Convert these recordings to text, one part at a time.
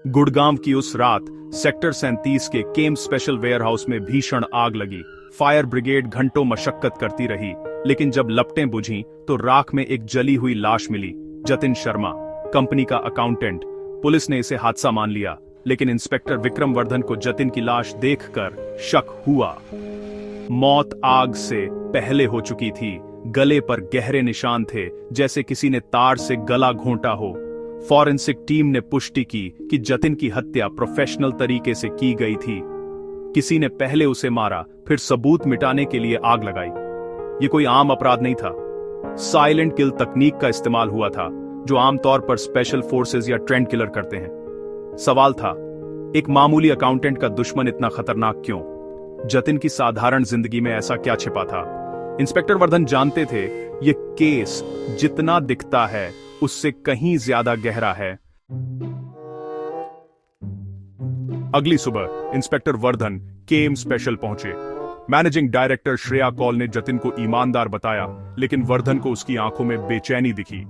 गुड़गांव की उस रात सेक्टर 37 के केम स्पेशल वेयरहाउस में भीषण आग लगी। फायर ब्रिगेड घंटों मशक्कत करती रही, लेकिन जब लपटें बुझीं तो राख में एक जली हुई लाश मिली। जतिन शर्मा, कंपनी का अकाउंटेंट। पुलिस ने इसे हादसा मान लिया, लेकिन इंस्पेक्टर विक्रम वर्धन को जतिन की लाश देखकर शक हुआ। मौत आग से पहले हो चुकी थी। गले पर गहरे निशान थे, जैसे किसी ने तार से गला घोंटा हो। फॉरेंसिक टीम ने पुष्टि की कि जतिन की हत्या प्रोफेशनल तरीके से की गई थी। किसी ने पहले उसे मारा, फिर सबूत मिटाने के लिए आग लगाई। यह कोई आम अपराध नहीं था। साइलेंट किल तकनीक का इस्तेमाल हुआ था, जो आमतौर पर स्पेशल फोर्सेस या ट्रेंड किलर करते हैं। सवाल था, एक मामूली अकाउंटेंट का दुश्मन इतना खतरनाक क्यों? जतिन की साधारण जिंदगी में ऐसा क्या छिपा था? इंस्पेक्टर वर्धन जानते थे, यह केस जितना दिखता है उससे कहीं ज्यादा गहरा है। अगली सुबह इंस्पेक्टर वर्धन केम स्पेशल पहुंचे। मैनेजिंग डायरेक्टर श्रेया कौल ने जतिन को ईमानदार बताया, लेकिन वर्धन को उसकी आंखों में बेचैनी दिखी।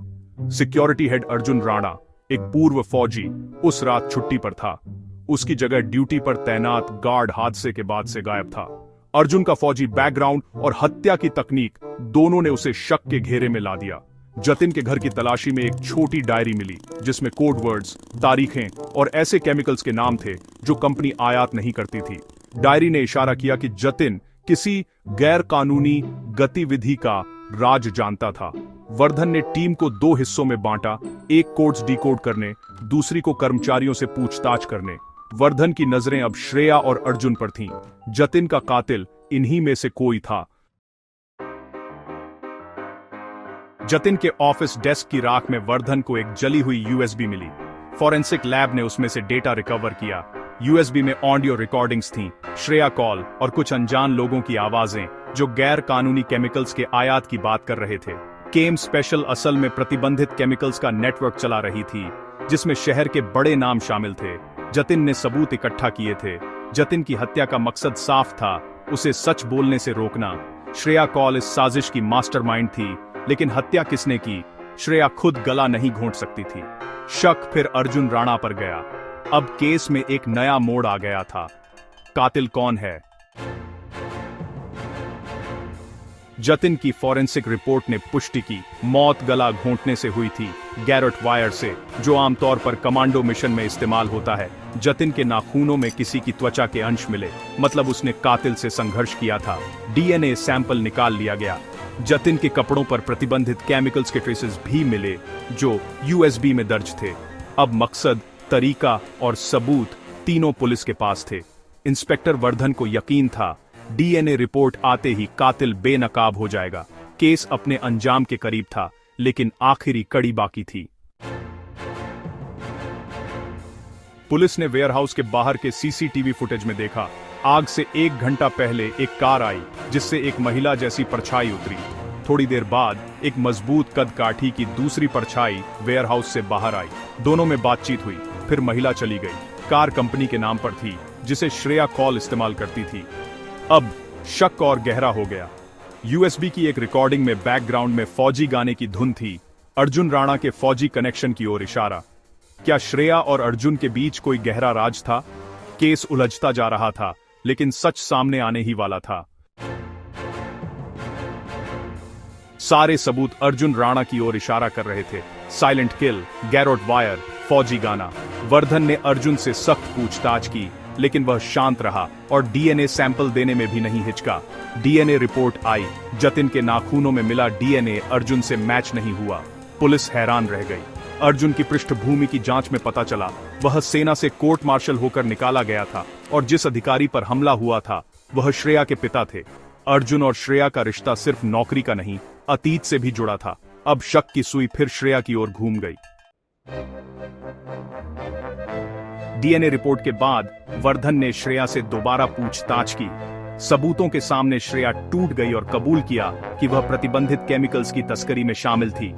सिक्योरिटी हेड अर्जुन राणा, एक पूर्व फौजी, उस रात छुट्टी पर था। उसकी जगह ड्यूटी पर तैनात गार्ड हादसे के बाद से गायब था। अर्जुन का फौजी बैकग्राउंड और हत्या की तकनीक दोनों ने उसे शक के घेरे में ला दिया। जतिन के घर की तलाशी में एक छोटी डायरी मिली, जिसमें कोड वर्ड्स, तारीखें और ऐसे केमिकल्स के नाम थे जो कंपनी आयात नहीं करती थी। डायरी ने इशारा किया कि जतिन किसी गैर कानूनी गतिविधि का राज जानता था। वर्धन ने टीम को दो हिस्सों में बांटा, एक कोड्स डिकोड करने, दूसरी को कर्मचारियों से पूछताछ करने। वर्धन की नजरें अब श्रेया और अर्जुन पर थीं। जतिन का कातिल इन्हीं में से कोई था। जतिन के ऑफिस डेस्क की राख में वर्धन को एक जली हुई यूएसबी मिली। फॉरेंसिक लैब ने उसमें से डेटा रिकवर किया। यूएसबी में ऑडियो रिकॉर्डिंग्स थीं, श्रेया कॉल और कुछ अनजान लोगों की आवाजें जो गैर कानूनी केमिकल्स के आयात की बात कर रहे थे। केम स्पेशल असल में प्रतिबंधित केमिकल्स का नेटवर्क चला रही थी, जिसमें शहर के बड़े नाम शामिल थे। जतिन ने सबूत इकट्ठा किए थे। जतिन की हत्या का मकसद साफ था, उसे सच बोलने से रोकना। श्रेया कॉल इस साजिश की मास्टरमाइंड थी, लेकिन हत्या किसने की? श्रेया खुद गला नहीं घोंट सकती थी। शक फिर अर्जुन राणा पर गया। अब केस में एक नया मोड़ आ गया था। कातिल कौन है? जतिन की फॉरेंसिक रिपोर्ट ने पुष्टि की, मौत गला घोंटने से हुई थी, गैरेट वायर से, जो आमतौर पर कमांडो मिशन में इस्तेमाल होता है। जतिन के नाखूनों में किसी की त्वचा के अंश मिले, मतलब उसने कातिल से संघर्ष किया था। डीएनए सैंपल निकाल लिया गया। जतिन के कपड़ों पर प्रतिबंधित केमिकल्स के ट्रेसेस भी मिले, जो यूएसबी में दर्ज थे। अब मकसद, तरीका और सबूत तीनों पुलिस के पास थे। इंस्पेक्टर वर्धन को यकीन था, डीएनए रिपोर्ट आते ही कातिल बेनकाब हो जाएगा। केस अपने अंजाम के करीब था, लेकिन आखिरी कड़ी बाकी थी। पुलिस ने वेयरहाउस के बाहर के सीसीटीवी फुटेज में देखा, आग से 1 घंटा पहले एक कार आई, जिससे एक महिला जैसी परछाई उतरी। थोड़ी देर बाद एक मजबूत कद काठी की दूसरी परछाई वेयरहाउस से बाहर आई। दोनों में बातचीत हुई, फिर महिला चली गई। कार कंपनी के नाम पर थी, जिसे श्रेया कॉल इस्तेमाल करती थी। अब शक और गहरा हो गया। यूएसबी की एक रिकॉर्डिंग में बैकग्राउंड में फौजी गाने की धुन थी। अर्जुन राणा के फौजी कनेक्शन की ओर इशारा। क्या श्रेया और अर्जुन के बीच कोई गहरा राज था? केस उलझता जा रहा था, लेकिन सच सामने आने ही वाला था। सारे सबूत अर्जुन राणा की ओर इशारा कर रहे थे। साइलेंट किल, गैरेट वायर, फौजी गाना। वर्धन ने अर्जुन से सख्त पूछताछ की, लेकिन वह शांत रहा और डीएनए सैंपल देने में भी नहीं हिचका। डीएनए रिपोर्ट आई। जतिन के नाखूनों में मिला डीएनए अर्जुन से मैच नहीं हुआ। पुलिस हैरान रह गई। अर्जुन की पृष्ठभूमि की जांच में पता चला, वह सेना से कोर्ट मार्शल होकर निकाला गया था, और जिस अधिकारी पर हमला हुआ था वह श्रेया के पिता थे। अर्जुन और श्रेया का रिश्ता सिर्फ नौकरी का नहीं, अतीत से भी जुड़ा था। अब शक की सुई फिर श्रेया की ओर घूम गई। डीएनए रिपोर्ट के बाद वर्धन ने श्रेया से दोबारा पूछताछ की। सबूतों के सामने श्रेया टूट गई और कबूल किया कि वह प्रतिबंधित केमिकल्स की तस्करी में शामिल थी।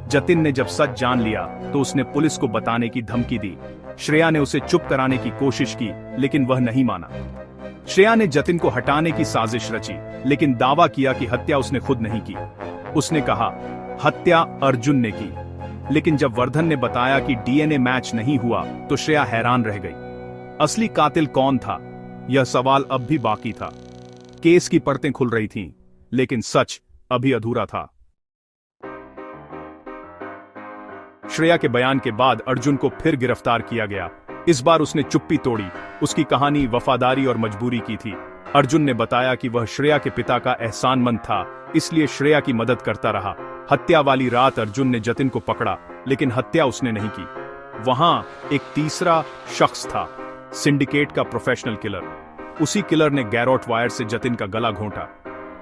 जतिन ने जब सच जान लिया तो उसने पुलिस को बताने की धमकी दी। श्रेया ने उसे चुप कराने की कोशिश की, लेकिन वह नहीं माना। श्रेया ने जतिन को हटाने की साजिश रची, लेकिन दावा किया कि हत्या उसने खुद नहीं की। उसने कहा, हत्या अर्जुन ने की। लेकिन जब वर्धन ने बताया कि डीएनए मैच नहीं हुआ तो श्रेया हैरान रह गई। असली कातिल कौन था, यह सवाल अब भी बाकी था। केस की परतें खुल रही थीं, लेकिन सच अभी अधूरा था। श्रेया के बयान के बाद अर्जुन को फिर गिरफ्तार किया गया। इस बार उसने चुप्पी तोड़ी। उसकी कहानी वफादारी और मजबूरी की थी। अर्जुन ने बताया कि वह श्रेया के पिता का एहसानमंद था, इसलिए श्रेया की मदद करता रहा। हत्या वाली रात अर्जुन ने जतिन को पकड़ा, लेकिन हत्या उसने नहीं की। वहां एक तीसरा शख्स था, सिंडिकेट का प्रोफेशनल किलर। उसी किलर ने गैरोट वायर से जतिन का गला घोंटा।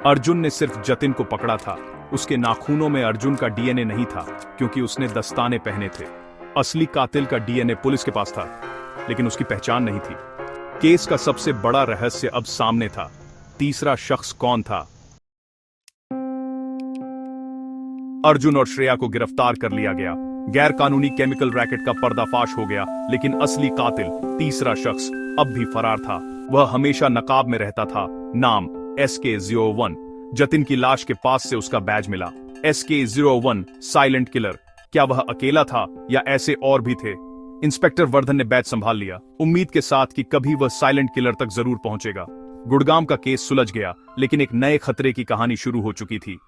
अर्जुन ने सिर्फ जतिन को पकड़ा था। उसके नाखूनों में अर्जुन का डीएनए नहीं था, क्योंकि उसने दस्ताने पहने थे। असली कातिल का डीएनए पुलिस के पास था, लेकिन उसकी पहचान नहीं थी। केस का सबसे बड़ा रहस्य अब सामने था। तीसरा शख्स कौन था? अर्जुन और श्रेया को गिरफ्तार कर लिया गया। गैर कानूनी केमिकल रैकेट का पर्दाफाश हो गया, लेकिन असली कातिल, तीसरा शख्स, अब भी फरार था। वह हमेशा नकाब में रहता था। नाम SK01। जतिन की लाश के पास से उसका बैज मिला। SK01 silent killer. क्या वह अकेला था या ऐसे और भी थे? इंस्पेक्टर वर्धन ने बैज संभाल लिया, उम्मीद के साथ कि कभी वह साइलेंट किलर तक जरूर पहुंचेगा। गुड़गांव का केस सुलझ गया, लेकिन एक नए खतरे की कहानी शुरू हो चुकी थी।